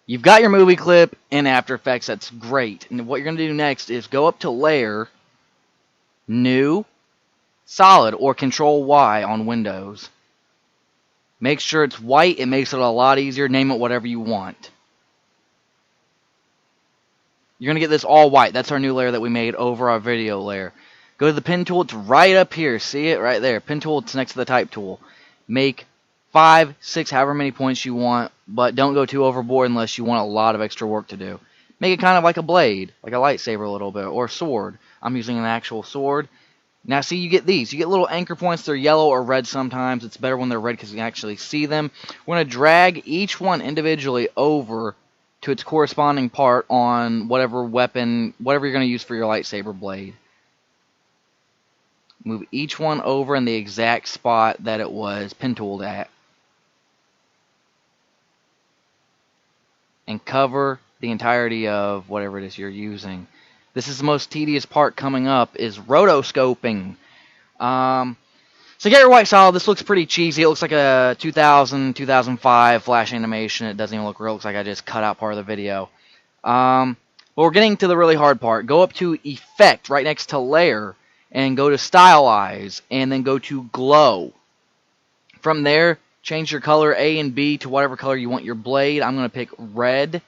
You've got your movie clip in After Effects. That's great. And what you're going to do next is go up to Layer, New, Solid, or Control Y on Windows. Make sure it's white. It makes it a lot easier. Name it whatever you want. You're going to get this all white. That's our new layer that we made over our video layer. Go to the pen tool. It's right up here. See it right there. Pen tool, it's next to the type tool. Make 5, 6, however many points you want, but don't go too overboard unless you want a lot of extra work to do. Make it kind of like a blade, like a lightsaber a little bit, or a sword. I'm using an actual sword. Now see, you get these. You get little anchor points. They're yellow or red sometimes. It's better when they're red because you can actually see them. We're going to drag each one individually over to its corresponding part on whatever weapon, whatever you're going to use for your lightsaber blade. Move each one over in the exact spot that it was pen tooled at. And cover the entirety of whatever it is you're using. This is the most tedious part coming up, is rotoscoping. So get your white solid. This looks pretty cheesy. It looks like a 2000, 2005 flash animation. It doesn't even look real. It looks like I just cut out part of the video. But we're getting to the really hard part. Go up to Effect right next to Layer and go to Stylize and then go to Glow. From there, change your color A and B to whatever color you want your blade. I'm going to pick red.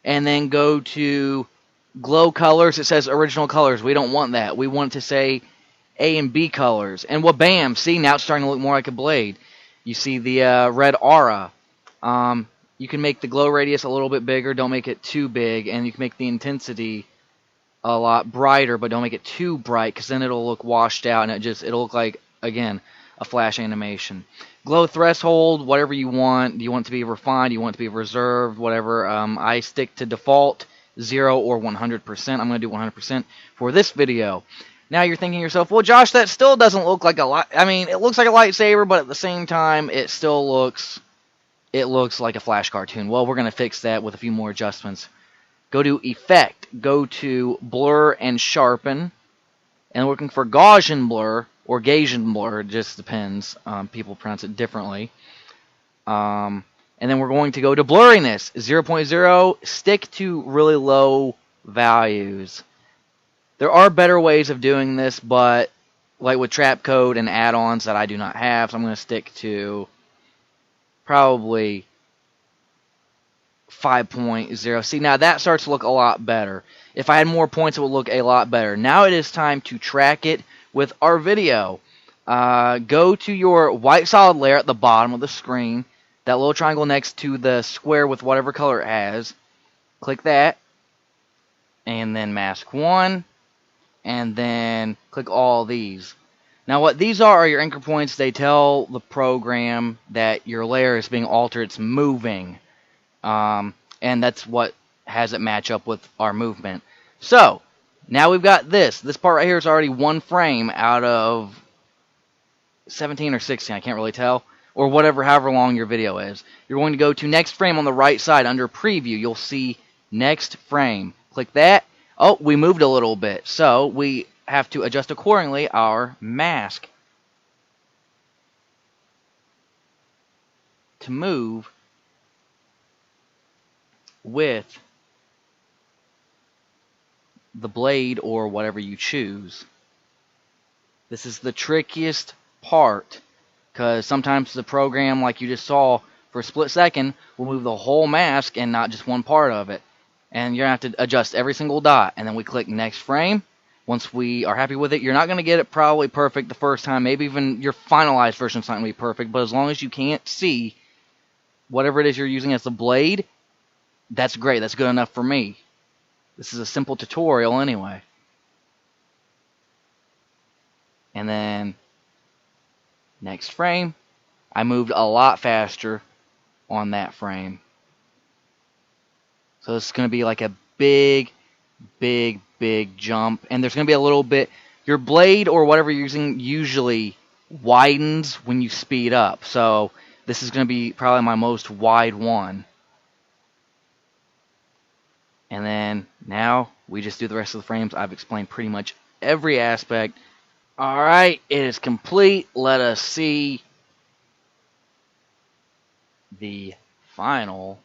And then go to Glow Colors. It says Original Colors. We don't want that. We want it to say A and B colors. And well, bam! See, now it's starting to look more like a blade. You see the red aura. You can make the glow radius a little bit bigger. Don't make it too big. And you can make the intensity a lot brighter, but don't make it too bright because then it'll look washed out and it'll look like, again, a flash animation. Glow threshold, whatever you want. Do you want it to be refined? Do you want it to be reserved? Whatever. I stick to default 0 or 100%. I'm going to do 100% for this video. Now you're thinking to yourself, well, Josh, that still doesn't look like a light. I mean, it looks like a lightsaber, but at the same time, it still looks like a flash cartoon. Well, we're going to fix that with a few more adjustments. Go to Effect. Go to Blur and Sharpen. And we're looking for Gaussian Blur or Gaussian Blur. It just depends. People pronounce it differently. And then we're going to go to Blurriness. 0.0. Stick to really low values. There are better ways of doing this, but like with trap code and add-ons that I do not have, so I'm going to stick to probably 5.0. See, now that starts to look a lot better. If I had more points, it would look a lot better. Now it is time to track it with our video. Go to your white solid layer at the bottom of the screen. That little triangle next to the square with whatever color it has. Click that. And then mask 1. And then click all these. Now what these are your anchor points. They tell the program that your layer is being altered. It's moving. And that's what has it match up with our movement. So, now we've got this. This part right here is already 1 frame out of 17 or 16. I can't really tell. Or whatever, however long your video is. You're going to go to next frame on the right side under preview. You'll see next frame. Click that. Oh, we moved a little bit. So, we have to adjust accordingly our mask to move with the blade or whatever you choose. This is the trickiest part because sometimes the program, like you just saw, for a split second will move the whole mask and not just one part of it. And you're going to have to adjust every single dot. And then we click next frame. Once we are happy with it, you're not going to get it probably perfect the first time. Maybe even your finalized version is not going to be perfect. But as long as you can't see whatever it is you're using as the blade, that's great. That's good enough for me. This is a simple tutorial anyway. And then next frame. I moved a lot faster on that frame. So this is going to be like a big, big, big jump. And there's going to be a little bit. Your blade or whatever you're using usually widens when you speed up. So this is going to be probably my most wide one. And then now we just do the rest of the frames. I've explained pretty much every aspect. Alright, it is complete. Let us see the final.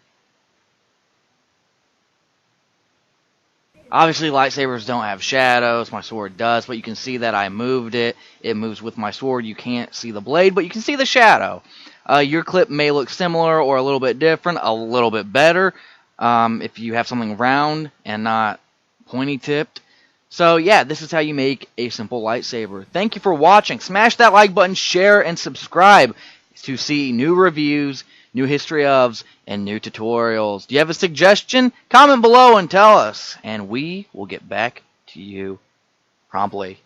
Obviously, lightsabers don't have shadows. My sword does, but you can see that I moved it. It moves with my sword. You can't see the blade, but you can see the shadow. Your clip may look similar or a little bit different, a little bit better if you have something round and not pointy tipped. So yeah, this is how you make a simple lightsaber. Thank you for watching. Smash that like button, share, and subscribe to see new reviews, new history ofs, and new tutorials. Do you have a suggestion? Comment below and tell us, and we will get back to you promptly.